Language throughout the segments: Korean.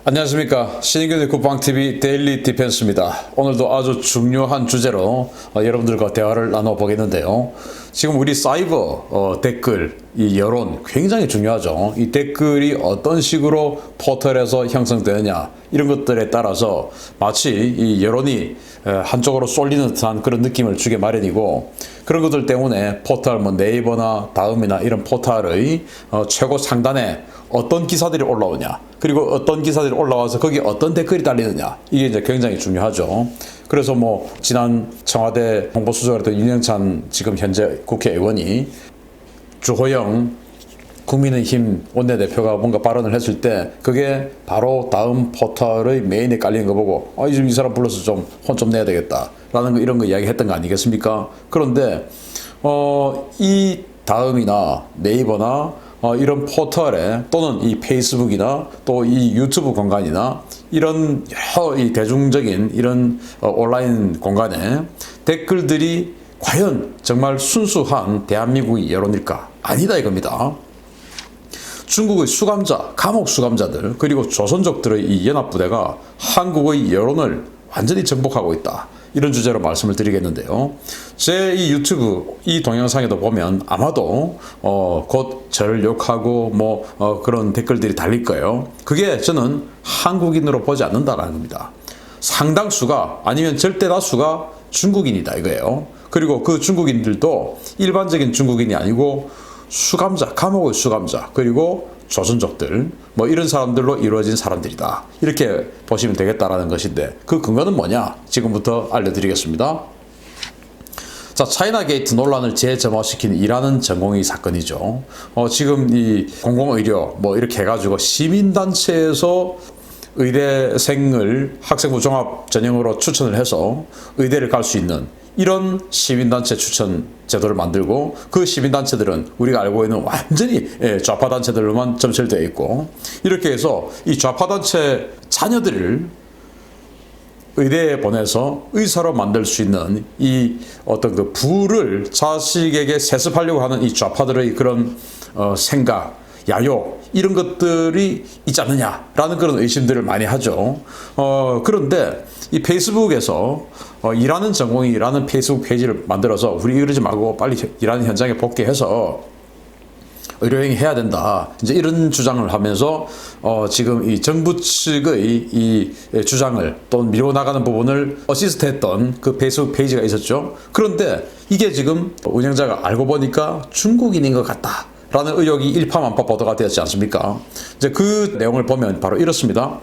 안녕하십니까. 신인균의 국방TV 데일리 디펜스입니다. 오늘도 아주 중요한 주제로 여러분들과 대화를 나눠보겠는데요. 지금 우리 사이버 댓글, 이 여론 굉장히 중요하죠. 이 댓글이 어떤 식으로 포털에서 형성되느냐 이런 것들에 따라서 마치 이 여론이 한쪽으로 쏠리는 듯한 그런 느낌을 주게 마련이고, 그런 것들 때문에 포털 네이버나 다음이나 이런 포털의 최고 상단에 어떤 기사들이 올라오냐, 그리고 어떤 기사들이 올라와서 거기에 어떤 댓글이 달리느냐, 이게 이제 굉장히 중요하죠. 그래서 지난 청와대 홍보수석이었던 윤영찬 지금 현재 국회의원이 주호영 국민의힘 원내대표가 뭔가 발언을 했을 때 그게 바로 다음 포털의 메인에 깔리는 거 보고 이 사람 불러서 좀 혼 좀 내야 되겠다 라는 거, 이런 거 이야기했던 거 아니겠습니까? 그런데 이 다음이나 네이버나 이런 포털에, 또는 이 페이스북이나 또 이 유튜브 공간이나 이런 여러 이 대중적인 이런 온라인 공간에 댓글들이 과연 정말 순수한 대한민국의 여론일까? 아니다 이겁니다. 중국의 수감자, 감옥 수감자들, 그리고 조선족들의 이 연합부대가 한국의 여론을 완전히 정복하고 있다. 이런 주제로 말씀을 드리겠는데요. 제 이 유튜브 이 동영상에도 보면 아마도 곧 저를 욕하고 그런 댓글들이 달릴 거예요. 그게 저는 한국인으로 보지 않는다라는 겁니다. 상당수가, 아니면 절대 다수가 중국인이다 이거예요. 그리고 그 중국인들도 일반적인 중국인이 아니고 수감자, 감옥의 수감자, 그리고 조선족들, 이런 사람들로 이루어진 사람들이다. 이렇게 보시면 되겠다라는 것인데, 그 근거는 뭐냐? 지금부터 알려드리겠습니다. 자, 차이나 게이트 논란을 재점화시킨 이라는 전공의 사건이죠. 지금 이 공공의료 이렇게 해가지고 시민단체에서 의대생을 학생부 종합 전형으로 추천을 해서 의대를 갈 수 있는 이런 시민단체 추천 제도를 만들고, 그 시민단체들은 우리가 알고 있는 완전히 좌파단체들로만 점철되어 있고, 이렇게 해서 이 좌파단체 자녀들을 의대에 보내서 의사로 만들 수 있는 이 어떤 그 부를 자식에게 세습하려고 하는 이 좌파들의 그런 생각, 야욕, 이런 것들이 있지 않느냐라는 그런 의심들을 많이 하죠. 그런데 이 페이스북에서 일하는 전공이라는 페이스북 페이지를 만들어서 우리 이러지 말고 빨리 일하는 현장에 복귀해서 의료행위 해야 된다, 이제 이런 주장을 하면서 지금 이 정부 측의 이 주장을 또 밀고 나가는 부분을 어시스트했던 그 페이스북 페이지가 있었죠. 그런데 이게 지금 운영자가 알고 보니까 중국인인 것 같다 라는 의혹이 일파만파 보도가 되었지 않습니까? 이제 그 내용을 보면 바로 이렇습니다.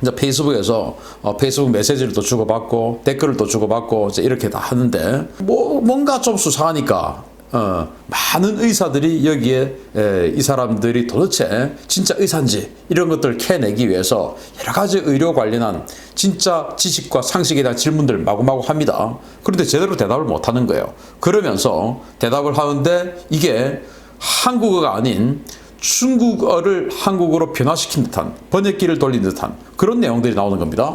이제 페이스북에서 페이스북 메시지를 또 주고받고 댓글을 또 주고받고 이제 이렇게 다 하는데, 뭔가 좀 수상하니까 많은 의사들이 여기에 이 사람들이 도대체 진짜 의사인지 이런 것들을 캐내기 위해서 여러 가지 의료 관련한 진짜 지식과 상식에 대한 질문들을 마구마구 합니다. 그런데 제대로 대답을 못하는 거예요. 그러면서 대답을 하는데 이게 한국어가 아닌 중국어를 한국어로 변화시킨 듯한, 번역기를 돌린 듯한 그런 내용들이 나오는 겁니다.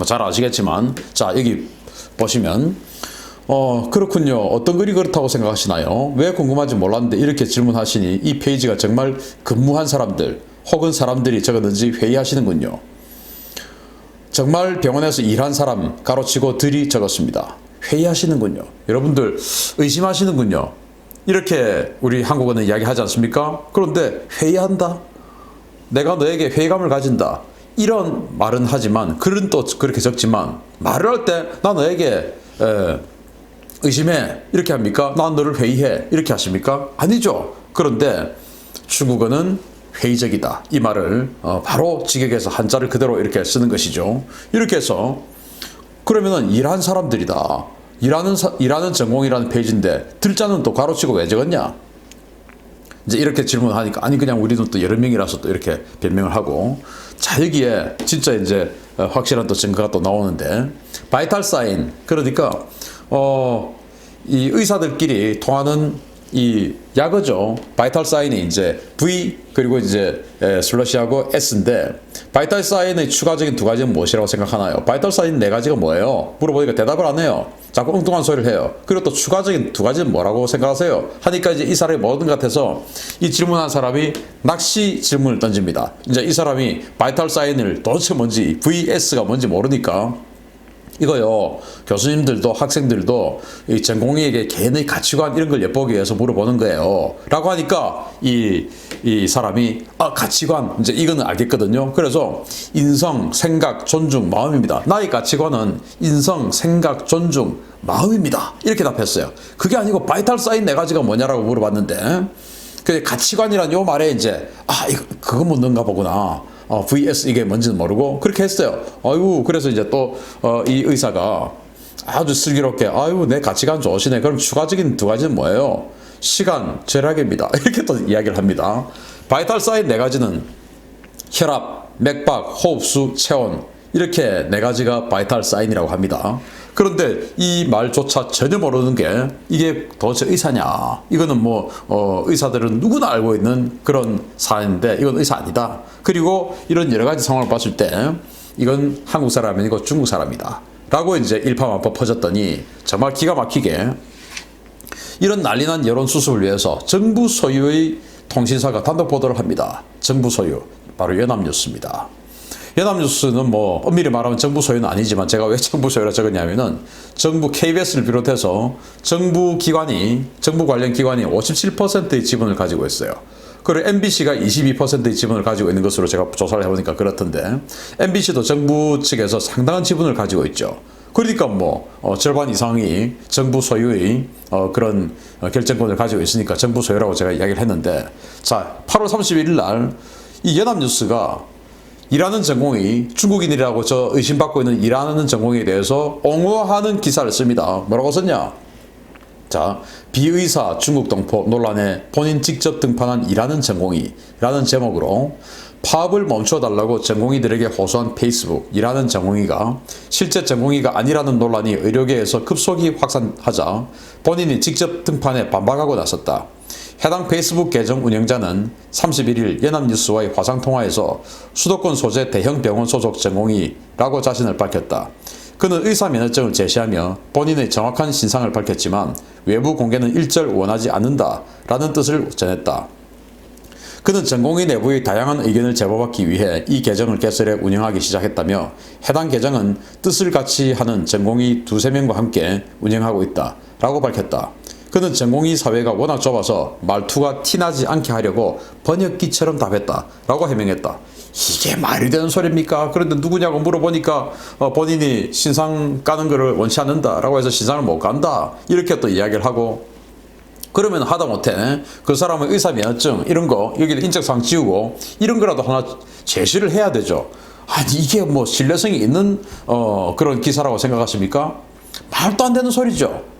잘 아시겠지만, 자, 여기 보시면 그렇군요. 어떤 글이 그렇다고 생각하시나요? 왜 궁금한지 몰랐는데 이렇게 질문하시니 이 페이지가 정말 근무한 사람들 혹은 사람들이 적었는지 회의하시는군요. 정말 병원에서 일한 사람 가로치고 들이 적었습니다. 회의하시는군요. 여러분들 의심하시는군요. 이렇게 우리 한국어는 이야기하지 않습니까? 그런데 회의한다, 내가 너에게 회의감을 가진다, 이런 말은 하지만, 글은 또 그렇게 적지만, 말을 할 때 나 너에게 의심해 이렇게 합니까? 난 너를 회의해 이렇게 하십니까? 아니죠. 그런데 중국어는 회의적이다, 이 말을 바로 직역해서 한자를 그대로 이렇게 쓰는 것이죠. 이렇게 해서 그러면은 일한 사람들이다, 일하는 전공이라는 페이지인데 들자는 또 가로치고 왜 적었냐? 이제 이렇게 질문하니까, 아니 그냥 우리는 또 여러 명이라서 또 이렇게 변명을 하고, 자, 여기에 진짜 이제 확실한 또 증거가 또 나오는데, 바이탈 사인, 그러니까 이 의사들끼리 통하는 이 약어죠. 바이탈 사인이 이제 V 그리고 이제 슬러시하고 S인데 바이탈 사인의 추가적인 두 가지는 무엇이라고 생각하나요? 바이탈 사인 네 가지가 뭐예요? 물어보니까 대답을 안 해요. 자꾸 엉뚱한 소리를 해요. 그리고 또 추가적인 두 가지는 뭐라고 생각하세요? 하니까 이제 이 사람이 뭐든 같아서 이 질문한 사람이 낚시 질문을 던집니다. 이제 이 사람이 바이탈 사인을 도대체 뭔지 VS가 뭔지 모르니까 이거요, 교수님들도 학생들도 이 전공의에게 개인의 가치관 이런 걸 엿보기 위해서 물어보는 거예요. 라고 하니까 이 사람이 가치관 이제 이거는 알겠거든요. 그래서 인성, 생각, 존중, 마음입니다. 나의 가치관은 인성, 생각, 존중, 마음입니다. 이렇게 답했어요. 그게 아니고 바이탈 사인 네 가지가 뭐냐라고 물어봤는데 그 가치관이란 요 말에 이제 이거 그거 묻는가 보구나. VS 이게 뭔지는 모르고 그렇게 했어요. 아이고 그래서 이제 또 이 의사가 아주 슬기롭게 내 가치관 좋으시네. 그럼 추가적인 두 가지는 뭐예요? 시간, 절약입니다. 이렇게 또 이야기를 합니다. 바이탈 사인 네 가지는 혈압, 맥박, 호흡수, 체온 이렇게 네 가지가 바이탈 사인이라고 합니다. 그런데 이 말조차 전혀 모르는 게 이게 도대체 의사냐? 이거는 뭐 의사들은 누구나 알고 있는 그런 사안인데 이건 의사 아니다. 그리고 이런 여러 가지 상황을 봤을 때 이건 한국 사람이 아니고 중국 사람이다. 라고 이제 일파만파 퍼졌더니 정말 기가 막히게 이런 난리난 여론 수습을 위해서 정부 소유의 통신사가 단독 보도를 합니다. 정부 소유, 바로 연합뉴스입니다. 연합뉴스는 뭐 엄밀히 말하면 정부 소유는 아니지만 제가 왜 정부 소유라 적었냐면은 정부 KBS를 비롯해서 정부 관련 기관이 57%의 지분을 가지고 있어요. 그리고 MBC가 22%의 지분을 가지고 있는 것으로 제가 조사를 해보니까 그렇던데 MBC도 정부 측에서 상당한 지분을 가지고 있죠. 그러니까 뭐 절반 이상이 정부 소유의 그런 결정권을 가지고 있으니까 정부 소유라고 제가 이야기를 했는데 자 8월 31일 날 이 연합뉴스가 일하는 전공의 중국인이라고 저 의심받고 있는 일하는 전공에 대해서 옹호하는 기사를 씁니다. 뭐라고 썼냐? 자, 비의사 중국 동포 논란에 본인 직접 등판한 일하는 전공의라는 제목으로 파업을 멈춰달라고 전공의들에게 호소한 페이스북 일하는 전공의가 실제 전공의가 아니라는 논란이 의료계에서 급속히 확산하자 본인이 직접 등판해 반박하고 나섰다. 해당 페이스북 계정 운영자는 31일 연합뉴스와의 화상통화에서 수도권 소재 대형 병원 소속 전공의라고 자신을 밝혔다. 그는 의사 면허증을 제시하며 본인의 정확한 신상을 밝혔지만 외부 공개는 일절 원하지 않는다라는 뜻을 전했다. 그는 전공의 내부의 다양한 의견을 제보받기 위해 이 계정을 개설해 운영하기 시작했다며 해당 계정은 뜻을 같이 하는 전공의 두세 명과 함께 운영하고 있다라고 밝혔다. 그는 전공의 사회가 워낙 좁아서 말투가 티나지 않게 하려고 번역기처럼 답했다라고 해명했다. 이게 말이 되는 소리입니까? 그런데 누구냐고 물어보니까 본인이 신상 까는 것을 원치 않는다라고 해서 신상을 못 간다 이렇게 또 이야기를 하고 그러면 하다못해 그 사람의 의사면허증 이런 거 여기를 인적사항 지우고 이런 거라도 하나 제시를 해야 되죠. 아니 이게 뭐 신뢰성이 있는 그런 기사라고 생각하십니까? 말도 안 되는 소리죠.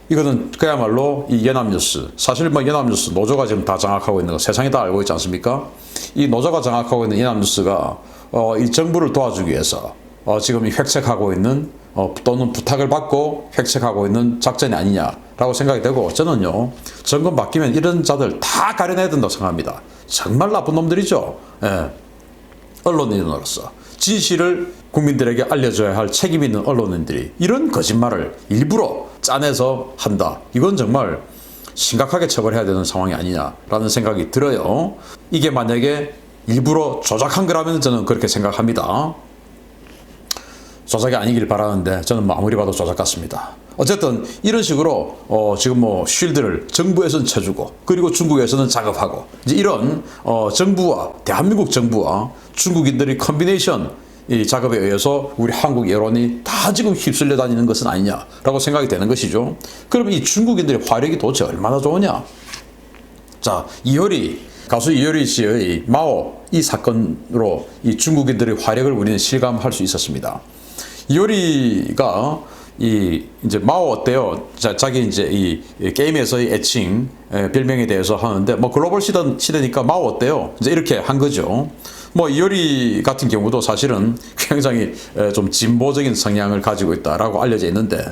이거는 그야말로 이 연합뉴스, 사실 뭐 연합뉴스 노조가 지금 다 장악하고 있는 거 세상이 다 알고 있지 않습니까? 이 노조가 장악하고 있는 연합뉴스가 이 정부를 도와주기 위해서 지금 이 획책하고 있는 또는 부탁을 받고 획책하고 있는 작전이 아니냐라고 생각이 되고 저는요 정권 바뀌면 이런 자들 다 가려내야 된다고 생각합니다. 정말 나쁜 놈들이죠. 예. 언론인으로서 진실을 국민들에게 알려줘야 할 책임 있는 언론인들이 이런 거짓말을 일부러 짜내서 한다. 이건 정말 심각하게 처벌해야 되는 상황이 아니냐라는 생각이 들어요. 이게 만약에 일부러 조작한 거라면 저는 그렇게 생각합니다. 조작이 아니길 바라는데 저는 뭐 아무리 봐도 조작 같습니다. 어쨌든 이런 식으로 지금 뭐 쉴드를 정부에서는 쳐주고 그리고 중국에서는 작업하고 이제 이런 정부와 대한민국 정부와 중국인들의 컨비네이션 이 작업에 의해서 우리 한국 여론이 다 지금 휩쓸려 다니는 것은 아니냐라고 생각이 되는 것이죠. 그럼 이 중국인들의 화력이 도대체 얼마나 좋으냐? 자, 가수 이효리 씨의 마오 이 사건으로 이 중국인들의 화력을 우리는 실감할 수 있었습니다. 이효리가 이제 마오 어때요? 자기 이제 이 게임에서의 애칭 별명에 대해서 하는데 뭐 글로벌 시대니까 마오 어때요? 이제 이렇게 한 거죠. 뭐 이효리 같은 경우도 사실은 굉장히 좀 진보적인 성향을 가지고 있다라고 알려져 있는데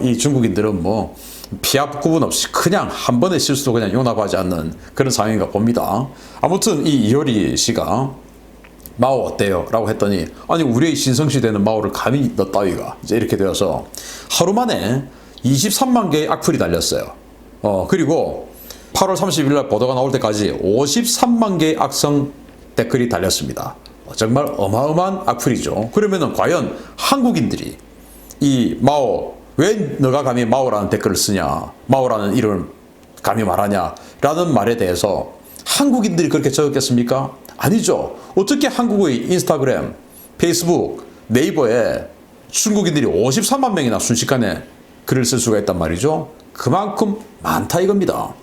이 중국인들은 뭐 피합 구분 없이 그냥 한 번의 실수도 그냥 용납하지 않는 그런 상황인가 봅니다. 아무튼 이 이효리 씨가 마오 어때요? 라고 했더니 아니 우리의 신성시대는 마오를 감히 너 따위가 이제 이렇게 되어서 하루 만에 23만 개의 악플이 달렸어요. 그리고 8월 30일 날 보도가 나올 때까지 53만 개의 악성 댓글이 달렸습니다. 정말 어마어마한 악플이죠. 그러면은 과연 한국인들이 이 마오 왜 너가 감히 마오라는 댓글을 쓰냐, 마오라는 이름을 감히 말하냐 라는 말에 대해서 한국인들이 그렇게 적었겠습니까? 아니죠. 어떻게 한국의 인스타그램, 페이스북, 네이버에 중국인들이 53만 명이나 순식간에 글을 쓸 수가 있단 말이죠. 그만큼 많다 이겁니다.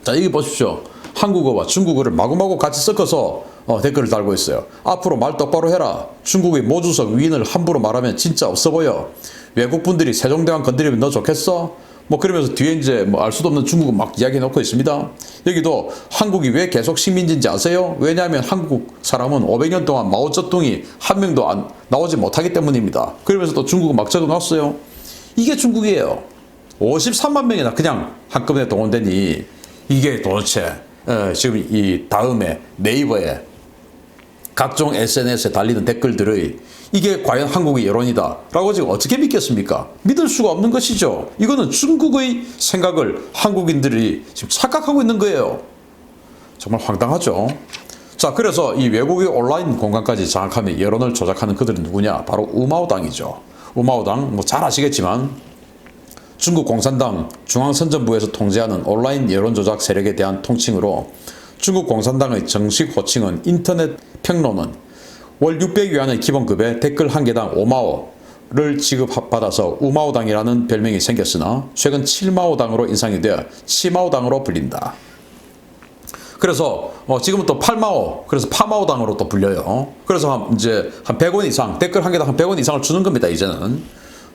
자, 여기 보십시오. 한국어와 중국어를 마구마구 같이 섞어서 댓글을 달고 있어요. 앞으로 말 똑바로 해라. 중국의 모주석 위인을 함부로 말하면 진짜 없어 보여. 외국분들이 세종대왕 건드리면 너 좋겠어? 뭐 그러면서 뒤에 이제 뭐 알 수도 없는 중국어 막 이야기해 놓고 있습니다. 여기도 한국이 왜 계속 식민지인지 아세요? 왜냐하면 한국 사람은 500년 동안 마오쩌둥이 한 명도 나오지 못하기 때문입니다. 그러면서 또 중국어 막 적어 놨어요. 이게 중국이에요. 53만 명이나 그냥 한꺼번에 동원되니 이게 도대체 지금 이 다음에 네이버에 각종 SNS에 달리는 댓글들의 이게 과연 한국의 여론이다 라고 지금 어떻게 믿겠습니까? 믿을 수가 없는 것이죠. 이거는 중국의 생각을 한국인들이 지금 착각하고 있는 거예요. 정말 황당하죠. 자, 그래서 이 외국의 온라인 공간까지 장악하며 여론을 조작하는 그들은 누구냐? 바로 우마오당이죠. 우마오당 뭐 잘 아시겠지만 중국 공산당 중앙선전부에서 통제하는 온라인 여론조작 세력에 대한 통칭으로 중국 공산당의 정식 호칭은 인터넷 평론은 월 600위안의 기본급에 댓글 한 개당 5마오를 지급받아서 우마오당이라는 별명이 생겼으나 최근 7마오당으로 인상이 되어 치마오당으로 불린다. 그래서 지금은 또 8마오, 그래서 파마오당으로 또 불려요. 그래서 이제 한 100원 이상, 댓글 한 개당 한 100원 이상을 주는 겁니다, 이제는.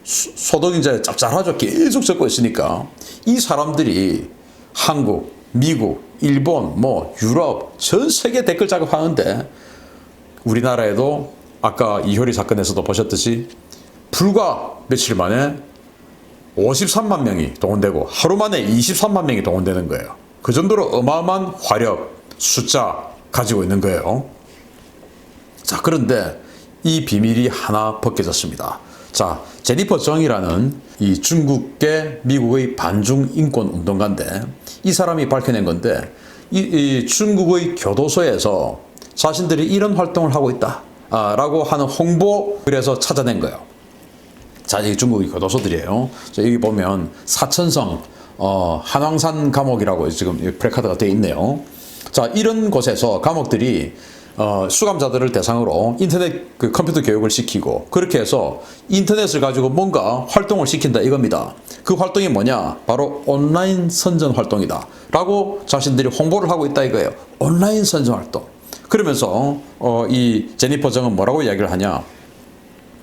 소득 이제 짭짤하죠. 계속 적고 있으니까. 이 사람들이 한국, 미국, 일본, 뭐 유럽 전 세계 댓글 작업하는데 우리나라에도 아까 이효리 사건에서도 보셨듯이 불과 며칠 만에 53만 명이 동원되고 하루 만에 23만 명이 동원되는 거예요. 그 정도로 어마어마한 화력, 숫자 가지고 있는 거예요. 자, 그런데 이 비밀이 하나 벗겨졌습니다. 자, 제니퍼 정이라는 이 중국계 미국의 반중 인권 운동가인데 이 사람이 밝혀낸 건데 이 중국의 교도소에서 자신들이 이런 활동을 하고 있다 라고 하는 홍보 글에서 찾아낸 거예요. 자, 이 중국의 교도소들이에요. 자, 여기 보면 사천성 한왕산 감옥이라고 지금 플래카드가 되어 있네요. 자, 이런 곳에서 감옥들이 수감자들을 대상으로 인터넷 그 컴퓨터 교육을 시키고 그렇게 해서 인터넷을 가지고 뭔가 활동을 시킨다 이겁니다. 그 활동이 뭐냐? 바로 온라인 선전 활동이다 라고 자신들이 홍보를 하고 있다 이거예요. 온라인 선전 활동. 그러면서 이 제니퍼 정은 뭐라고 이야기를 하냐?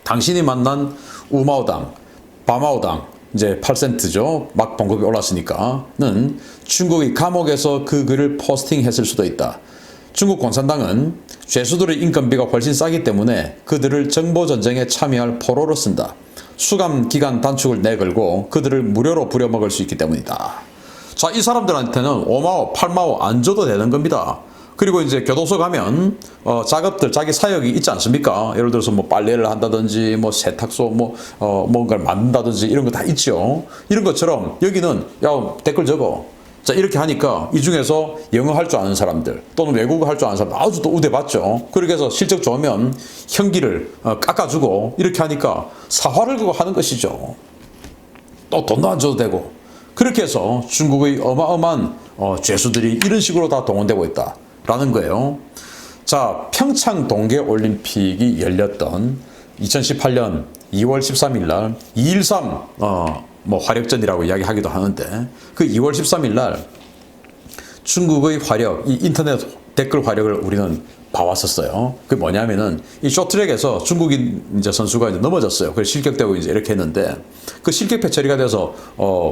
당신이 만난 우마오당, 바마오당 이제 8센트죠. 막 봉급이 올랐으니까는 중국의 감옥에서 그 글을 포스팅했을 수도 있다. 중국 공산당은 죄수들의 인건비가 훨씬 싸기 때문에 그들을 정보전쟁에 참여할 포로로 쓴다. 수감 기간 단축을 내걸고 그들을 무료로 부려먹을 수 있기 때문이다. 자, 이 사람들한테는 5마오, 8마오 안 줘도 되는 겁니다. 그리고 이제 교도소 가면 작업들 자기 사역이 있지 않습니까? 예를 들어서 뭐 빨래를 한다든지 뭐 세탁소 뭔가를 만든다든지 이런 거 다 있죠. 이런 것처럼 여기는 야 댓글 적어. 자, 이렇게 하니까 이 중에서 영어 할 줄 아는 사람들 또는 외국어 할 줄 아는 사람들 아주 또 우대받죠. 그렇게 해서 실적 좋으면 형기를 깎아주고 이렇게 하니까 사활을 그거 하는 것이죠. 또 돈도 안 줘도 되고 그렇게 해서 중국의 어마어마한 죄수들이 이런 식으로 다 동원되고 있다라는 거예요. 자, 평창 동계올림픽이 열렸던 2018년 2월 13일 날 2.13 뭐 화력전이라고 이야기하기도 하는데 그 2월 13일 날 중국의 화력, 이 인터넷 댓글 화력을 우리는 봐왔었어요. 그게 뭐냐면은 이 쇼트랙에서 중국인 이제 선수가 이제 넘어졌어요. 그래서 실격되고 이제 이렇게 했는데 그 실격패 처리가 돼서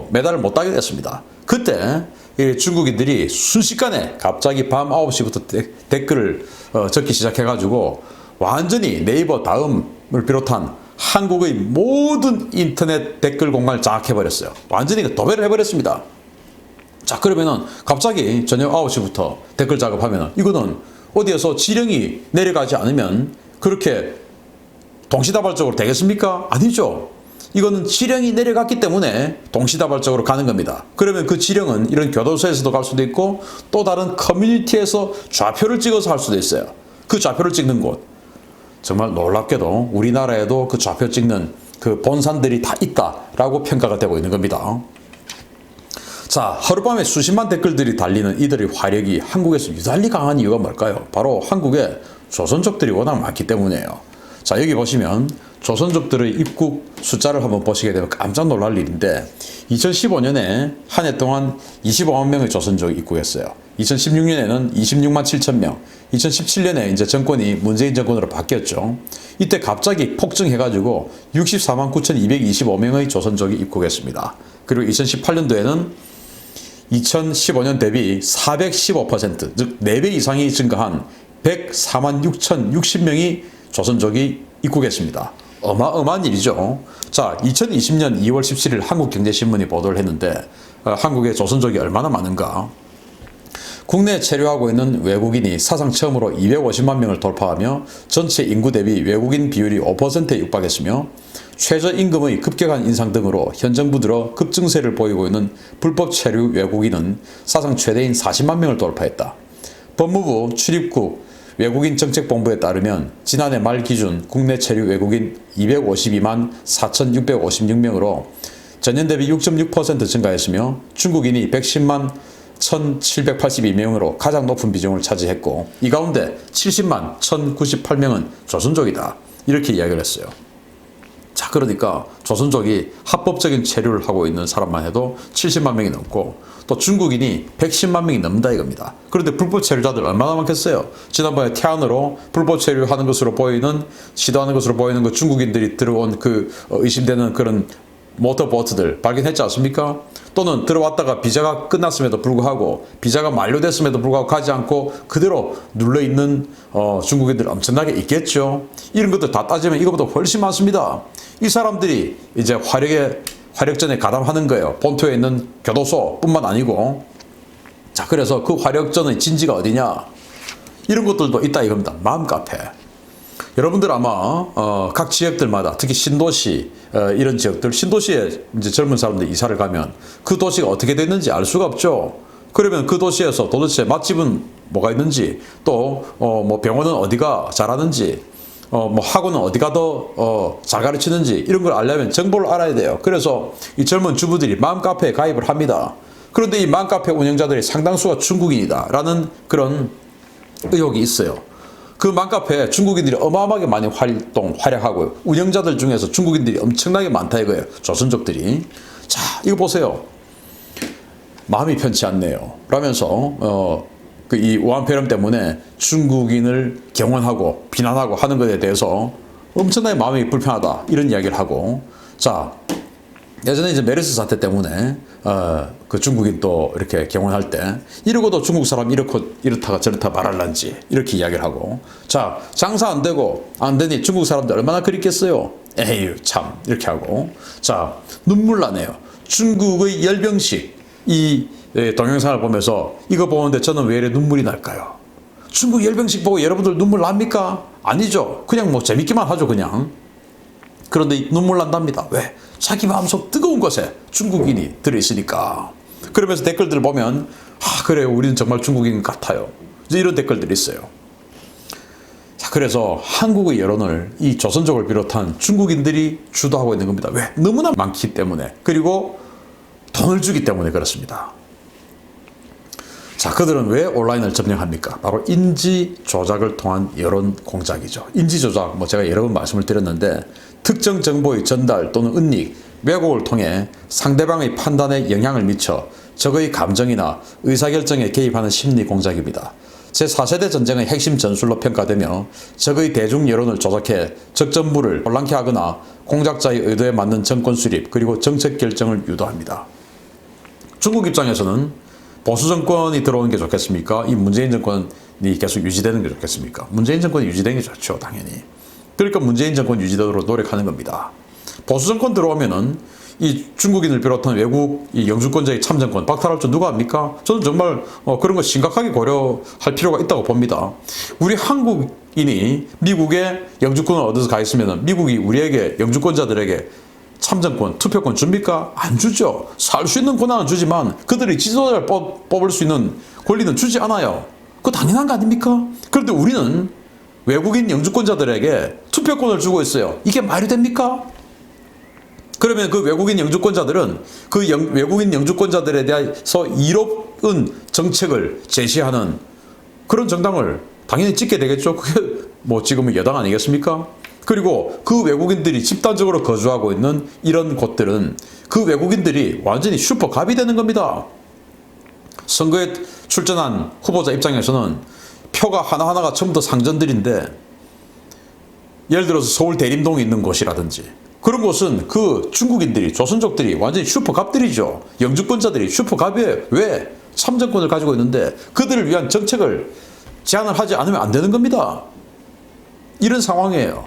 메달을 못 따게 됐습니다. 그때 이 중국인들이 순식간에 갑자기 밤 9시부터 댓글을 적기 시작해가지고 완전히 네이버 다음을 비롯한 한국의 모든 인터넷 댓글 공간을 장악해버렸어요. 완전히 도배를 해버렸습니다. 자, 그러면은 갑자기 저녁 9시부터 댓글 작업하면은 이거는 어디에서 지령이 내려가지 않으면 그렇게 동시다발적으로 되겠습니까? 아니죠. 이거는 지령이 내려갔기 때문에 동시다발적으로 가는 겁니다. 그러면 그 지령은 이런 교도소에서도 갈 수도 있고 또 다른 커뮤니티에서 좌표를 찍어서 할 수도 있어요. 그 좌표를 찍는 곳. 정말 놀랍게도 우리나라에도 그 좌표 찍는 그 본산들이 다 있다라고 평가가 되고 있는 겁니다. 자, 하룻밤에 수십만 댓글들이 달리는 이들의 화력이 한국에서 유달리 강한 이유가 뭘까요? 바로 한국에 조선족들이 워낙 많기 때문이에요. 자, 여기 보시면 조선족들의 입국 숫자를 한번 보시게 되면 깜짝 놀랄 일인데 2015년에 한 해 동안 25만 명의 조선족이 입국했어요. 2016년에는 26만 7천 명, 2017년에 이제 정권이 문재인 정권으로 바뀌었죠. 이때 갑자기 폭증해가지고 64만 9,225명의 조선족이 입국했습니다. 그리고 2018년도에는 2015년 대비 415%, 즉 4배 이상이 증가한 104만 6,060명이 조선족이 입국했습니다. 어마어마한 일이죠. 자, 2020년 2월 17일 한국경제신문이 보도를 했는데 한국의 조선족이 얼마나 많은가. 국내에 체류하고 있는 외국인이 사상 처음으로 250만 명을 돌파하며 전체 인구 대비 외국인 비율이 5%에 육박했으며 최저임금의 급격한 인상 등으로 현 정부 들어 급증세를 보이고 있는 불법 체류 외국인은 사상 최대인 40만 명을 돌파했다. 법무부 출입국 외국인 정책본부에 따르면 지난해 말 기준 국내 체류 외국인 252만 4,656명으로 전년 대비 6.6% 증가했으며 중국인이 110만 1,782명으로 가장 높은 비중을 차지했고 이 가운데 70만 1,098명은 조선족이다. 이렇게 이야기를 했어요. 자, 그러니까 조선족이 합법적인 체류를 하고 있는 사람만 해도 70만 명이 넘고 또 중국인이 110만 명이 넘는다 이겁니다. 그런데 불법 체류자들 얼마나 많겠어요? 지난번에 태안으로 불법 체류하는 것으로 보이는 시도하는 것으로 보이는 그 중국인들이 들어온 그 의심되는 그런 모터보트들 발견했지 않습니까? 또는 들어왔다가 비자가 끝났음에도 불구하고 비자가 만료됐음에도 불구하고 가지 않고 그대로 눌러있는 중국인들 엄청나게 있겠죠. 이런 것들 다 따지면 이것보다 훨씬 많습니다. 이 사람들이 이제 화력전에 가담하는 거예요. 본토에 있는 교도소뿐만 아니고. 자, 그래서 그 화력전의 진지가 어디냐? 이런 것들도 있다 이겁니다. 마음카페. 여러분들 아마 각 지역들마다 특히 신도시 이런 지역들 신도시에 이제 젊은 사람들 이사를 가면 그 도시가 어떻게 됐는지 알 수가 없죠. 그러면 그 도시에서 도대체 맛집은 뭐가 있는지 또 뭐 병원은 어디가 잘하는지 뭐 학원은 어디가 더 잘 가르치는지 이런 걸 알려면 정보를 알아야 돼요. 그래서 이 젊은 주부들이 맘카페에 가입을 합니다. 그런데 이 맘카페 운영자들이 상당수가 중국인이다라는 그런 의혹이 있어요. 그 맘카페에 중국인들이 어마어마하게 많이 활약하고 운영자들 중에서 중국인들이 엄청나게 많다 이거예요. 조선족들이. 자, 이거 보세요. 마음이 편치 않네요. 라면서 이 우한폐렴 때문에 중국인을 경원하고 비난하고 하는 것에 대해서 엄청나게 마음이 불편하다 이런 이야기를 하고 자 예전에 이제 메르스 사태 때문에 그 중국인 또 이렇게 경원할 때 이러고도 중국 사람 이렇다가 저렇다 말할란지 이렇게 이야기를 하고 자 장사 안 되고 안 되니 중국 사람들 얼마나 그립겠어요. 에휴 참 이렇게 하고 자 눈물 나네요. 중국의 열병식 이 동영상을 보면서 이거 보는데 저는 왜 이래 눈물이 날까요? 중국 열병식 보고 여러분들 눈물 납니까? 아니죠. 그냥 뭐 재밌기만 하죠 그냥. 그런데 눈물 난답니다. 왜? 자기 마음속 뜨거운 곳에 중국인이 들어있으니까. 그러면서 댓글들을 보면 그래요 우리는 정말 중국인 같아요. 이런 댓글들이 있어요. 자, 그래서 한국의 여론을 이 조선족을 비롯한 중국인들이 주도하고 있는 겁니다. 왜? 너무나 많기 때문에 그리고 돈을 주기 때문에 그렇습니다. 자, 그들은 왜 온라인을 점령합니까? 바로 인지 조작을 통한 여론 공작이죠. 인지 조작, 제가 여러 번 말씀을 드렸는데 특정 정보의 전달 또는 은닉, 왜곡을 통해 상대방의 판단에 영향을 미쳐 적의 감정이나 의사결정에 개입하는 심리 공작입니다. 제4세대 전쟁의 핵심 전술로 평가되며 적의 대중 여론을 조작해 적전부를 혼란케 하거나 공작자의 의도에 맞는 정권 수립 그리고 정책 결정을 유도합니다. 중국 입장에서는 보수 정권이 들어오는 게 좋겠습니까? 이 문재인 정권이 계속 유지되는 게 좋겠습니까? 문재인 정권이 유지되는 게 좋죠, 당연히. 그러니까 문재인 정권 유지되도록 노력하는 겁니다. 보수 정권 들어오면은 이 중국인을 비롯한 외국 이 영주권자의 참정권 박탈할 줄 누가 합니까? 저는 정말 그런 거 심각하게 고려할 필요가 있다고 봅니다. 우리 한국인이 미국에 영주권을 얻어서 가 있으면 미국이 우리에게 영주권자들에게 참정권, 투표권 줍니까? 안 주죠. 살 수 있는 권한은 주지만 그들이 지도자를 뽑을 수 있는 권리는 주지 않아요. 그거 당연한 거 아닙니까? 그런데 우리는 외국인 영주권자들에게 투표권을 주고 있어요. 이게 말이 됩니까? 그러면 그 외국인 영주권자들은 그 외국인 영주권자들에 대해서 이로운 정책을 제시하는 그런 정당을 당연히 찍게 되겠죠. 그게 뭐 지금은 여당 아니겠습니까? 그리고 그 외국인들이 집단적으로 거주하고 있는 이런 곳들은 그 외국인들이 완전히 슈퍼갑이 되는 겁니다. 선거에 출전한 후보자 입장에서는 표가 하나하나가 전부 다 상전들인데, 예를 들어서 서울 대림동에 있는 곳이라든지 그런 곳은 그 중국인들이, 조선족들이 완전히 슈퍼갑들이죠. 영주권자들이 슈퍼갑이에요. 왜? 참정권을 가지고 있는데 그들을 위한 정책을 제안을 하지 않으면 안 되는 겁니다. 이런 상황이에요.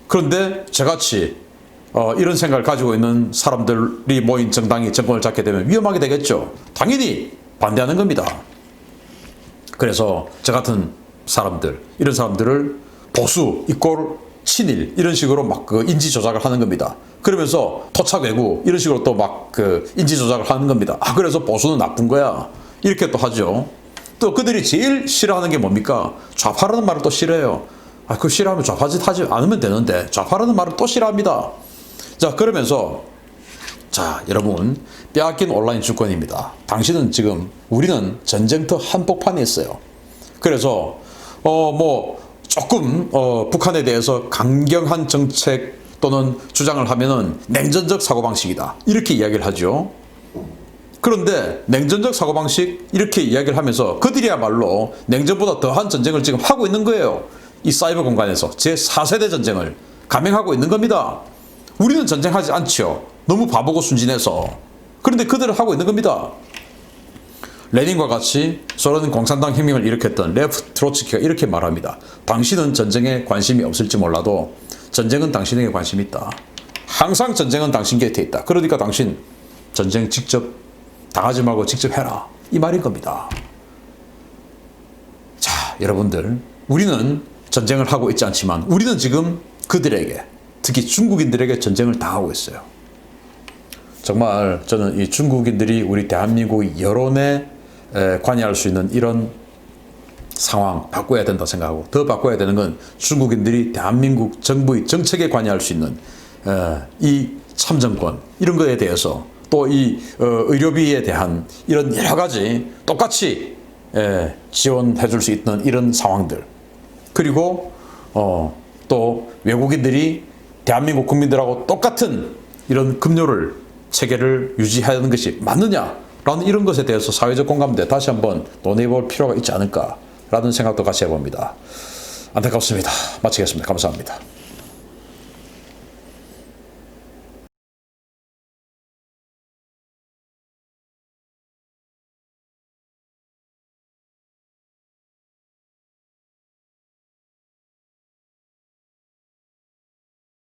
그런데 저같이 이런 생각을 가지고 있는 사람들이 모인 정당이 정권을 잡게 되면 위험하게 되겠죠. 당연히 반대하는 겁니다. 그래서 저 같은 사람들, 이런 사람들을 보수, 이꼴 친일 이런 식으로 막 그 인지 조작을 하는 겁니다. 그러면서 토착 외구 이런 식으로 또 막 그 인지 조작을 하는 겁니다. 그래서 보수는 나쁜 거야. 이렇게 또 하죠. 또 그들이 제일 싫어하는 게 뭡니까? 좌파라는 말을 또 싫어해요. 그 싫어하면 좌파짓 하지 않으면 되는데 좌파라는 말을 또 싫어합니다. 자, 그러면서 자, 여러분, 빼앗긴 온라인 주권입니다. 당신은 지금, 우리는 전쟁터 한복판에 있어요. 그래서 조금 북한에 대해서 강경한 정책 또는 주장을 하면은 냉전적 사고방식이다, 이렇게 이야기를 하죠. 그런데 냉전적 사고방식 이렇게 이야기를 하면서 그들이야말로 냉전보다 더한 전쟁을 지금 하고 있는 거예요. 이 사이버 공간에서 제4세대 전쟁을 감행하고 있는 겁니다. 우리는 전쟁하지 않죠. 너무 바보고 순진해서. 그런데 그들은 하고 있는 겁니다. 레닌과 같이 소련 공산당 혁명을 일으켰던 레프 트로츠키가 이렇게 말합니다. 당신은 전쟁에 관심이 없을지 몰라도 전쟁은 당신에게 관심이 있다. 항상 전쟁은 당신 곁에 있다. 그러니까 당신 전쟁 직접 당하지 말고 직접 해라, 이 말인 겁니다. 자, 여러분들, 우리는 전쟁을 하고 있지 않지만 우리는 지금 그들에게, 특히 중국인들에게 전쟁을 당하고 있어요. 정말 저는 이 중국인들이 우리 대한민국 여론에 관여할 수 있는 이런 상황 바꿔야 된다 생각하고, 더 바꿔야 되는 건 중국인들이 대한민국 정부의 정책에 관여할 수 있는 이 참정권, 이런 거에 대해서, 또 이 의료비에 대한 이런 여러 가지 똑같이 지원해 줄 수 있는 이런 상황들, 그리고 또 외국인들이 대한민국 국민들하고 똑같은 이런 급료를, 체계를 유지하는 것이 맞느냐라는 이런 것에 대해서 사회적 공감대 다시 한번 논의해 볼 필요가 있지 않을까라는 생각도 같이 해봅니다. 안타깝습니다. 마치겠습니다. 감사합니다.